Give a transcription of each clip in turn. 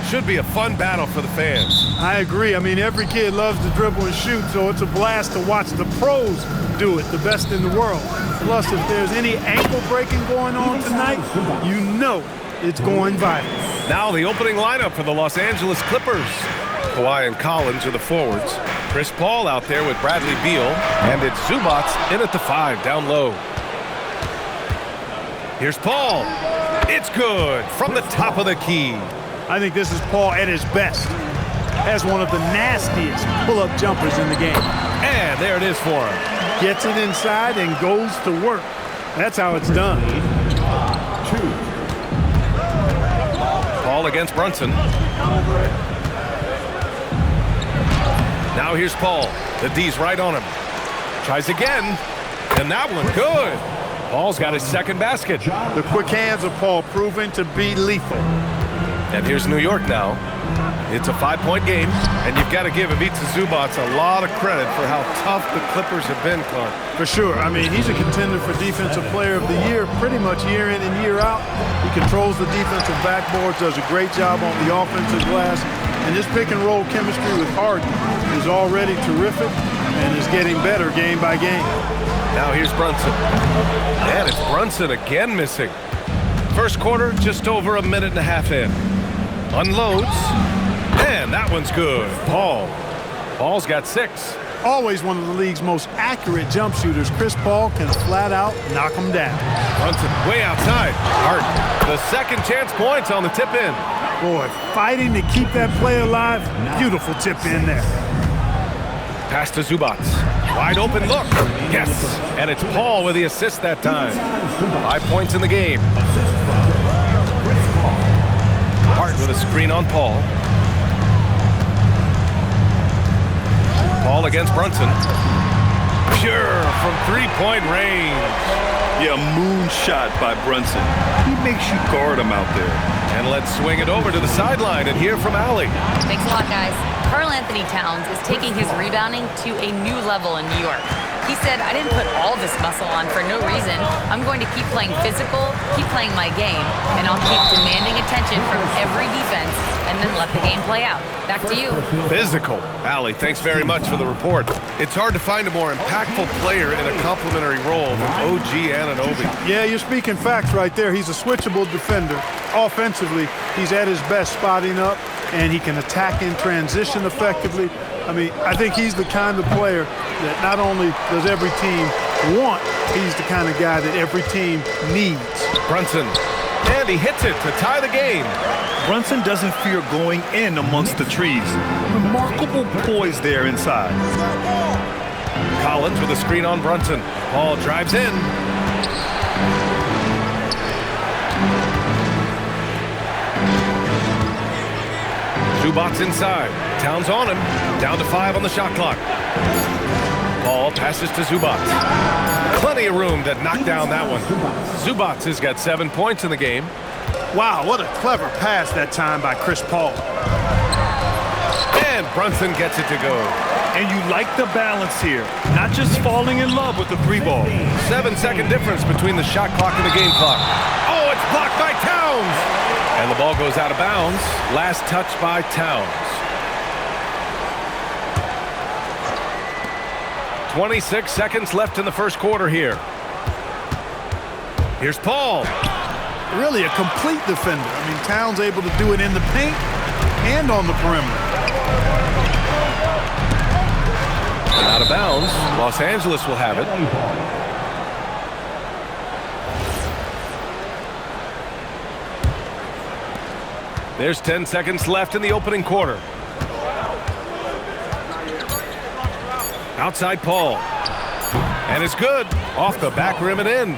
Should be a fun battle for the fans. I agree. I mean, every kid loves to dribble and shoot, so it's a blast to watch the pros do it, the best in the world. Plus, if there's any ankle breaking going on tonight, you know it's going viral. Now the opening lineup for the Los Angeles Clippers. Kawhi and Collins are the forwards. Chris Paul out there with Bradley Beal, and it's Zubac in at the 5 down low. Here's Paul. It's good from the top of the key. I think this is Paul at his best. Has one of the nastiest pull-up jumpers in the game. And there it is for him. Gets it inside and goes to work. That's how it's done. Paul against Brunson. Now here's Paul. The D's right on him. Tries again. And that one good. Paul's got his second basket. The quick hands of Paul proving to be lethal. And here's New York now. It's a 5-point game, and you've got to give Ivica Zubac a lot of credit for how tough the Clippers have been, Clark. For sure. I mean, he's a contender for Defensive Player of the Year pretty much year in and year out. He controls the defensive backboards, does a great job on the offensive glass, and his pick-and-roll chemistry with Harden is already terrific and is getting better game by game. Now here's Brunson. And it's Brunson again missing. First quarter, just over a minute and a half in. Unloads. And that one's good. Paul's got 6. Always one of the league's most accurate jump shooters. Chris Paul can flat out knock him down. Brunson way outside. Harden, the second chance points on the tip in. Boy, fighting to keep that play alive. Beautiful tip in there. Pass to Zubac. Wide open look. Yes. And it's Paul with the assist that time. 5 points in the game. Hart with a screen on Paul. Paul against Brunson. Pure from three-point range. Yeah, moonshot by Brunson. He makes you guard him out there. And let's swing it over to the sideline and hear from Allie. Thanks a lot, guys. Karl-Anthony Towns is taking his rebounding to a new level in New York. He said, I didn't put all this muscle on for no reason. I'm going to keep playing physical, keep playing my game, and I'll keep demanding attention from every defense and then let the game play out. Back to you. Physical. Allie, thanks very much for the report. It's hard to find a more impactful player in a complementary role than OG Anunoby. Yeah, you're speaking facts right there. He's a switchable defender. Offensively, he's at his best spotting up, and he can attack in transition effectively. I mean, I think he's the kind of player that not only does every team want, he's the kind of guy that every team needs. Brunson, and he hits it to tie the game. Brunson doesn't fear going in amongst the trees. Remarkable poise there inside. Collins with a screen on Brunson. Paul drives in. Zubac inside. Towns on him. Down to 5 on the shot clock. Paul passes to Zubac. Plenty of room to knock down that one. Zubac has got 7 points in the game. Wow, what a clever pass that time by Chris Paul. And Brunson gets it to go. And you like the balance here. Not just falling in love with the 3-ball. 7-second difference between the shot clock and the game clock. Oh, it's blocked by Towns. And the ball goes out of bounds. Last touch by Towns. 26 seconds left in the first quarter here. Here's Paul. Really a complete defender. I mean, Towns able to do it in the paint and on the perimeter. And out of bounds. Los Angeles will have it. There's 10 seconds left in the opening quarter. Outside Paul. And it's good. Off the back rim and in.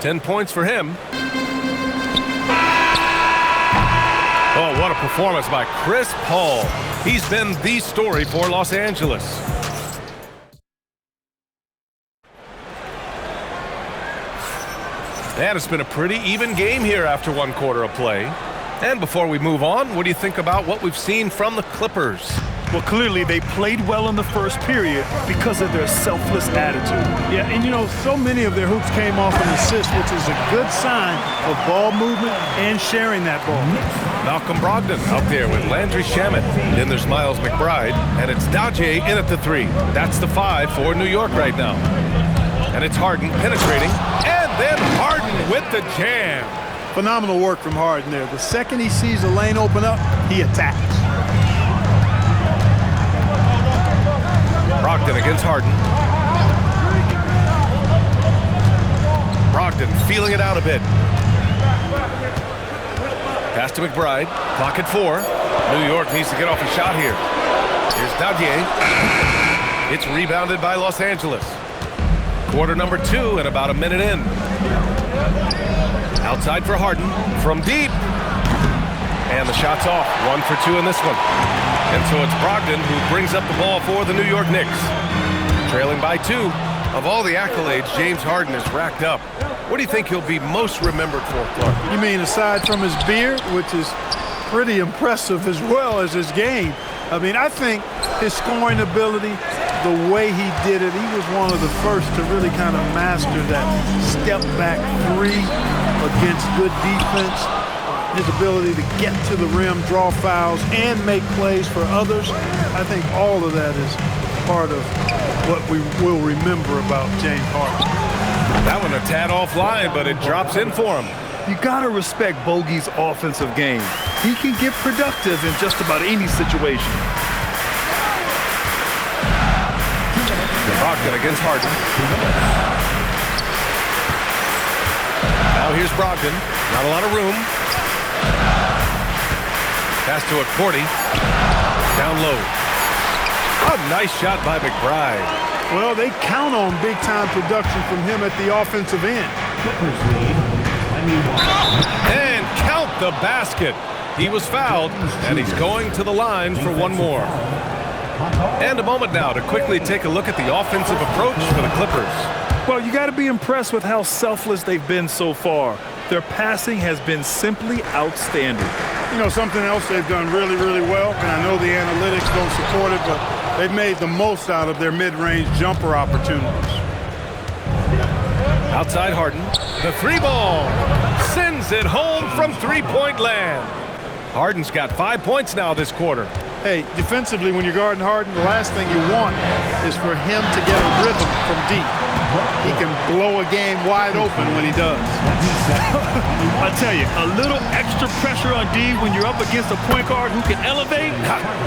10 points for him. Oh, what a performance by Chris Paul. He's been the story for Los Angeles. And it's been a pretty even game here after one quarter of play. And before we move on, what do you think about what we've seen from the Clippers? Well, clearly they played well in the first period because of their selfless attitude. Yeah, and you know, so many of their hoops came off an assist, which is a good sign of ball movement and sharing that ball. Malcolm Brogdon out there with Landry Shamet. Then there's Miles McBride, and it's Daje in at the 3. That's the 5 for New York right now. And it's Harden penetrating, and then Harden with the jam. Phenomenal work from Harden there. The second he sees a lane open up, he attacks. Brogdon against Harden. Brogdon feeling it out a bit. Pass to McBride. Clock at 4. New York needs to get off a shot here. Here's Daje. It's rebounded by Los Angeles. Quarter number 2 and about a minute in. Outside for Harden from deep. And the shot's off. 1 for 2 in this one. And so it's Brogdon who brings up the ball for the New York Knicks. Trailing by 2. Of all the accolades James Harden has racked up, what do you think he'll be most remembered for, Clark? You mean aside from his beard, which is pretty impressive as well as his game? I mean, I think his scoring ability, the way he did it, he was one of the first to really kind of master that step-back 3 against good defense. His ability to get to the rim, draw fouls, and make plays for others. I think all of that is part of what we will remember about James Harden. That one a tad offline, but it drops in for him. You gotta respect Bogey's offensive game. He can get productive in just about any situation. Brogdon against Harden. Now here's Brogdon. Not a lot of room. Pass to a Cordy. Down low. A nice shot by McBride. Well, they count on big-time production from him at the offensive end. And count the basket. He was fouled, and he's going to the line for one more. And a moment now to quickly take a look at the offensive approach for the Clippers. Well, you got to be impressed with how selfless they've been so far. Their passing has been simply outstanding. You know, something else they've done really, really well, and I know the analytics don't support it, but they've made the most out of their mid-range jumper opportunities. Outside Harden, the 3 ball sends it home from three-point land. Harden's got 5 points now this quarter. Hey, defensively, when you're guarding Harden, the last thing you want is for him to get a rhythm from deep. He can blow a game wide open when he does. I tell you, a little extra pressure on D when you're up against a point guard who can elevate.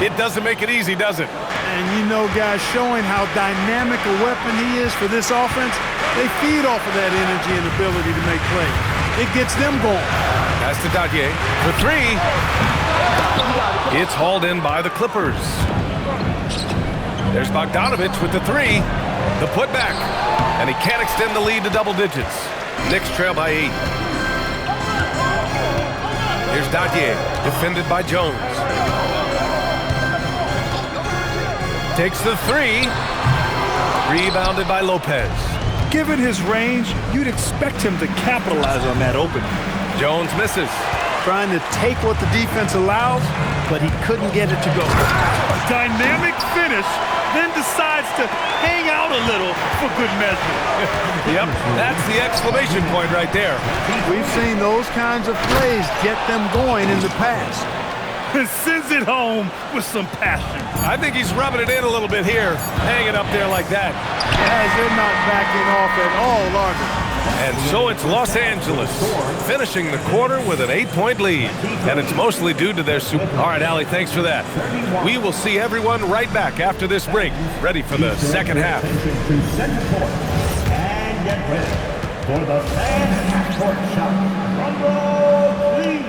It doesn't make it easy, does it? And you know, guys, showing how dynamic a weapon he is for this offense, they feed off of that energy and ability to make plays. It gets them going. Pass to Daje for 3. It's hauled in by the Clippers. There's Bogdanovich with the 3. The putback. And he can't extend the lead to double digits. Knicks trail by 8. Here's Daje, defended by Jones. Takes the 3. Rebounded by Lopez. Given his range, you'd expect him to capitalize on that opening. Jones misses. Trying to take what the defense allows, but he couldn't get it to go. A dynamic finish, then decides to hang out a little for good measure. Yep, that's the exclamation point right there. We've seen those kinds of plays get them going in the past. And sends it home with some passion. I think he's rubbing it in a little bit here, hanging up there like that. Guys, they're not backing off at all, are they? And so it's Los Angeles finishing the quarter with an 8-point lead. And it's mostly due to their super. All right, Allie, thanks for that. We will see everyone right back after this break, ready for the second half. And get ready for the fan half-court shot. Drum roll, please.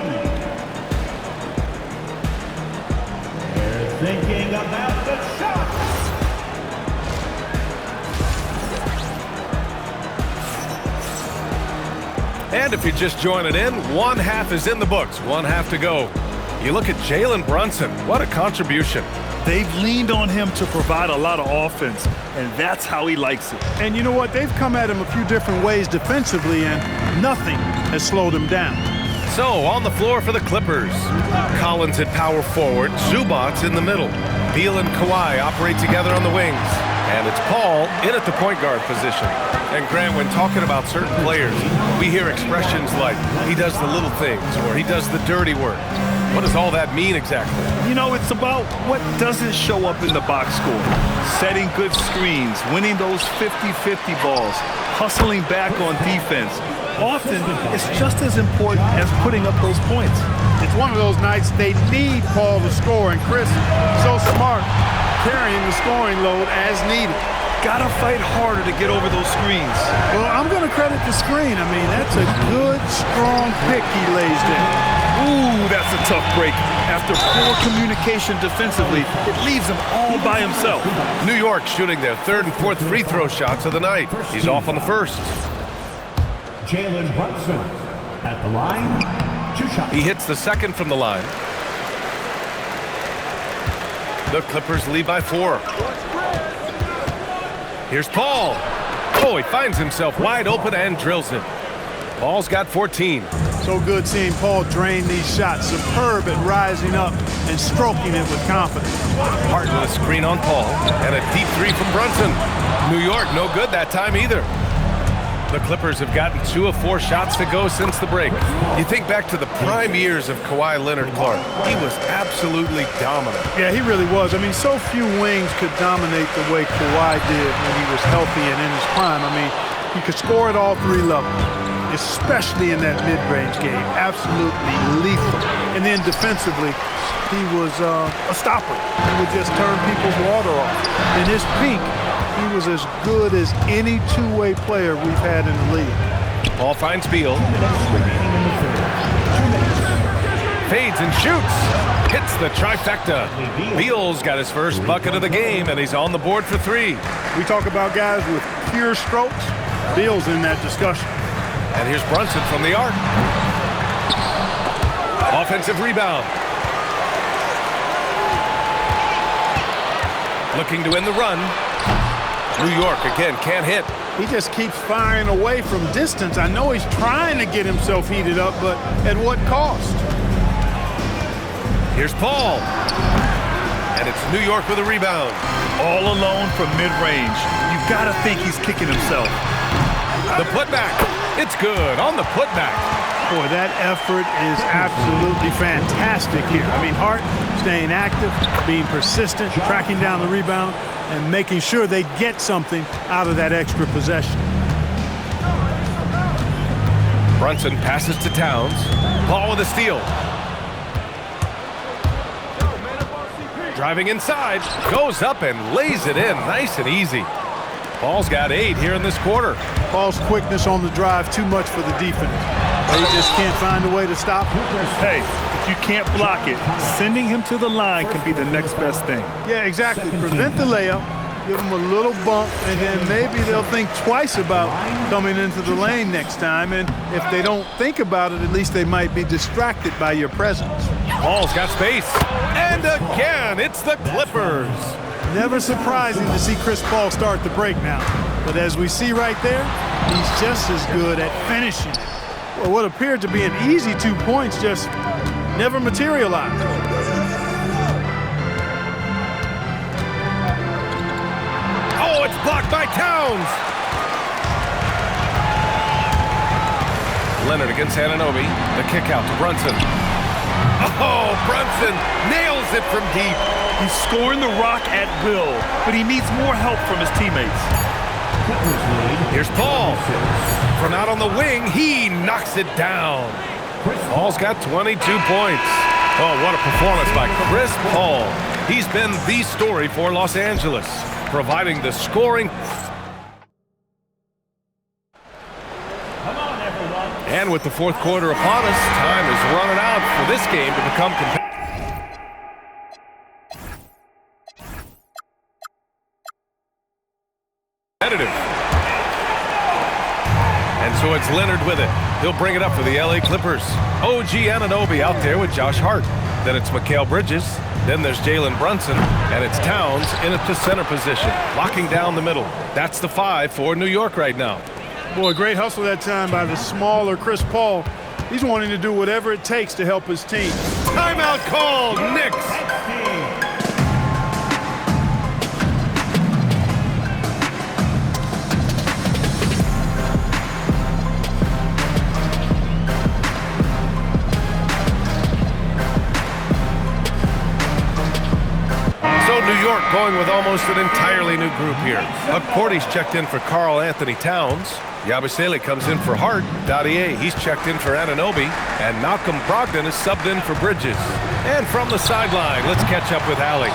They're thinking about the shot. And if you're just joining in, one half is in the books, one half to go. You look at Jalen Brunson, what a contribution. They've leaned on him to provide a lot of offense, and that's how he likes it. And you know what? They've come at him a few different ways defensively, and nothing has slowed him down. So, on the floor for the Clippers, Collins at power forward, Zubac's in the middle. Beal and Kawhi operate together on the wings. And it's Paul in at the point guard position. And Grant, when talking about certain players, we hear expressions like, he does the little things, or he does the dirty work. What does all that mean exactly? You know, it's about what doesn't show up in the box score. Setting good screens, winning those 50-50 balls, hustling back on defense. Often, it's just as important as putting up those points. It's one of those nights they need Paul to score, and Chris, so smart, carrying the scoring load as needed. Gotta fight harder to get over those screens. Well, I'm going to credit the screen. I mean, that's a good, strong pick he lays down. Ooh, that's a tough break. After poor communication defensively, it leaves him all by himself. New York shooting their third and fourth free throw shots of the night. He's off on the first. Jalen Brunson at the line. 2 shots. He hits the second from the line. The Clippers lead by 4. Here's Paul. Oh, he finds himself wide open and drills it. Paul's got 14. So good seeing Paul drain these shots. Superb at rising up and stroking it with confidence. Hart with a screen on Paul. And a deep 3 from Brunson. New York no good that time either. The Clippers have gotten 2 of 4 shots to go since the break. You think back to the prime years of Kawhi Leonard Clark. He was absolutely dominant. Yeah, he really was. I mean, so few wings could dominate the way Kawhi did when he was healthy and in his prime. I mean, he could score at all 3 levels, especially in that mid-range game. Absolutely lethal. And then defensively, he was a stopper. He would just turn people's water off. In his peak, he was as good as any two-way player we've had in the league. Paul finds Beal. Fades and shoots. Hits the trifecta. Beal's got his first bucket of the game, and he's on the board for 3. We talk about guys with pure strokes. Beal's in that discussion. And here's Brunson from the arc. Offensive rebound. Looking to win the run. New York, again, can't hit. He just keeps firing away from distance. I know he's trying to get himself heated up, but at what cost? Here's Paul. And it's New York with a rebound. All alone from mid-range. You gotta think he's kicking himself. The putback. It's good on the putback. Boy, that effort is absolutely fantastic here. I mean, Hart staying active, being persistent, tracking down the rebound, and making sure they get something out of that extra possession. Brunson passes to Towns. Paul with a steal. Driving inside, goes up and lays it in nice and easy. Paul's got 8 here in this quarter. Paul's quickness on the drive, too much for the defense. They just can't find a way to stop him. Hey, if you can't block it, sending him to the line can be the next best thing. Yeah, exactly. Prevent the layup, give him a little bump, and then maybe they'll think twice about coming into the lane next time. And if they don't think about it, at least they might be distracted by your presence. Paul's got space. And again, it's the Clippers. Never surprising to see Chris Paul start the break now. But as we see right there, he's just as good at finishing it. Well, what appeared to be an easy 2 points just never materialized. Oh, it's blocked by Towns. Leonard against Anunoby. The kick out to Brunson. Oh, Brunson nails it from deep. He's scoring the rock at will, but he needs more help from his teammates. Here's Paul. From out on the wing, he knocks it down. Paul's got 22 points. Oh, what a performance by Chris Paul. He's been the story for Los Angeles, providing the scoring. And with the fourth quarter upon us, time is running out for this game to become competitive. And so it's Leonard with it. He'll bring it up for the LA Clippers. OG Anunoby out there with Josh Hart. Then it's Mikal Bridges. Then there's Jalen Brunson. And it's Towns in at the center position, locking down the middle. That's the 5 for New York right now. Boy, great hustle that time by the smaller Chris Paul. He's wanting to do whatever it takes to help his team. Timeout called, Knicks. So New York going with almost an entirely new group here. Cordy's checked in for Karl Anthony Towns. Yabusele comes in for Hart. Dadier, he's checked in for Anunoby. And Malcolm Brogdon is subbed in for Bridges. And from the sideline, let's catch up with Allie.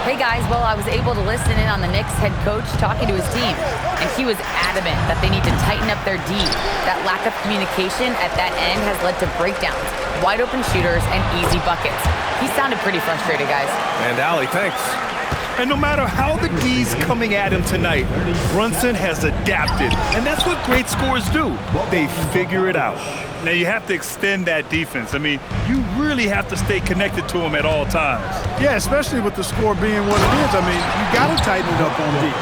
Hey guys, well, I was able to listen in on the Knicks head coach talking to his team, and he was adamant that they need to tighten up their D. That lack of communication at that end has led to breakdowns, wide open shooters, and easy buckets. He sounded pretty frustrated, guys. And Allie, thanks. And no matter how the D's coming at him tonight, Brunson has adapted. And that's what great scorers do. They figure it out. Now, you have to extend that defense. I mean, you really have to stay connected to him at all times. Yeah, especially with the score being what it is. I mean, you got to tighten it up on D.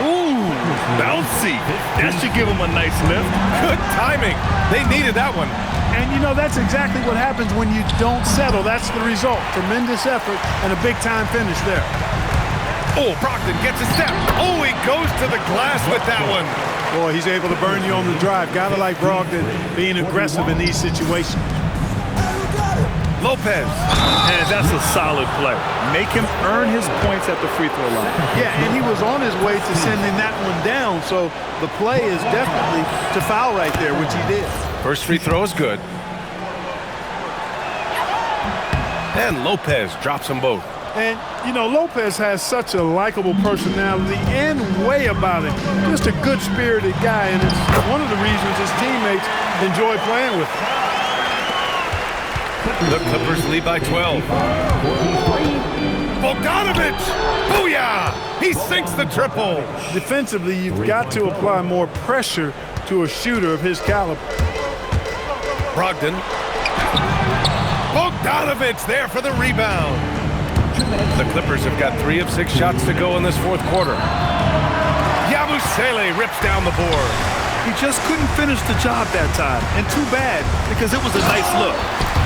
Ooh, bouncy. That should give him a nice lift. Good timing. They needed that one. And, you know, that's exactly what happens when you don't settle. That's the result. Tremendous effort and a big-time finish there. Oh, Brogdon gets a step. Oh, he goes to the glass with that one. Boy, he's able to burn you on the drive. Gotta like Brogdon being aggressive in these situations. Lopez. And that's a solid play. Make him earn his points at the free throw line. Yeah, and he was on his way to sending that one down, so the play is definitely to foul right there, which he did. First free throw is good. And Lopez drops them both. And, you know, Lopez has such a likable personality and way about him. Just a good-spirited guy, and it's one of the reasons his teammates enjoy playing with him. The Clippers lead by 12. Bogdanovic! Booyah! He sinks the triple. Defensively, you've got to apply more pressure to a shooter of his caliber. Brogdon. Bogdanovic there for the rebound. The Clippers have got 3 of 6 shots to go in this fourth quarter. Yabusele rips down the board. He just couldn't finish the job that time. And too bad, because it was a nice look.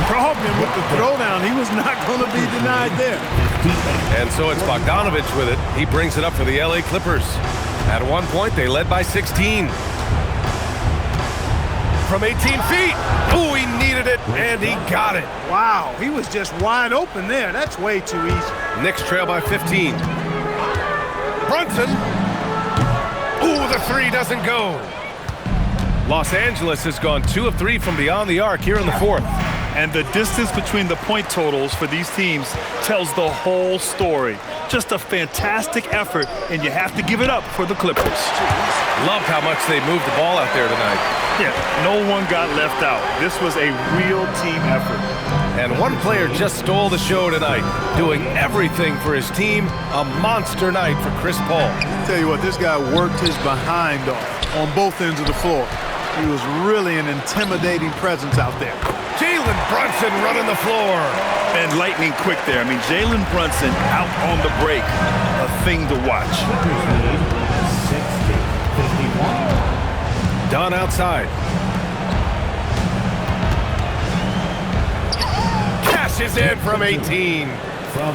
Brogdon with the throwdown, he was not going to be denied there. And so it's Bogdanovic with it. He brings it up for the LA Clippers. At one point, they led by 16. From 18 feet. Oh, he needed it, and he got it. Wow, he was just wide open there. That's way too easy. Knicks trail by 15. Brunson. Ooh, the three doesn't go. Los Angeles has gone 2 of 3 from beyond the arc here in the fourth. And the distance between the point totals for these teams tells the whole story. Just a fantastic effort, and you have to give it up for the Clippers. Loved how much they moved the ball out there tonight. Yeah, no one got left out. This was a real team effort. And one player just stole the show tonight, doing everything for his team. A monster night for Chris Paul. Tell you what, this guy worked his behind off on both ends of the floor. He was really an intimidating presence out there. Jalen Brunson running the floor. And lightning quick there. I mean, Jalen Brunson out on the break. A thing to watch. Dunn outside. Cashes in from 18.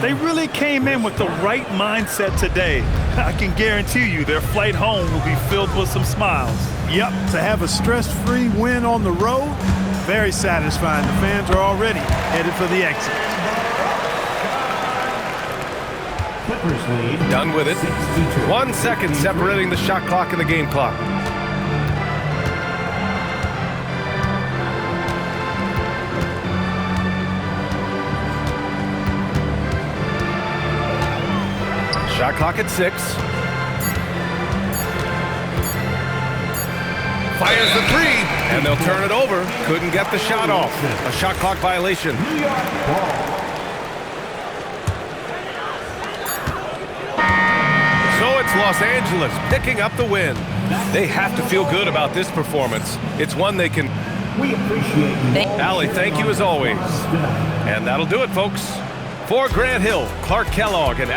They really came in with the right mindset today. I can guarantee you their flight home will be filled with some smiles. Yep, to have a stress-free win on the road, very satisfying. The fans are already headed for the exit. Done with it. 1 second separating the shot clock and the game clock. Shot clock at 6. Fires the 3, and they'll turn it over. Couldn't get the shot off. A shot clock violation. So it's Los Angeles picking up the win. They have to feel good about this performance. It's one they can... We appreciate you. Allie, thank you as always. And that'll do it, folks. For Grant Hill, Clark Kellogg, and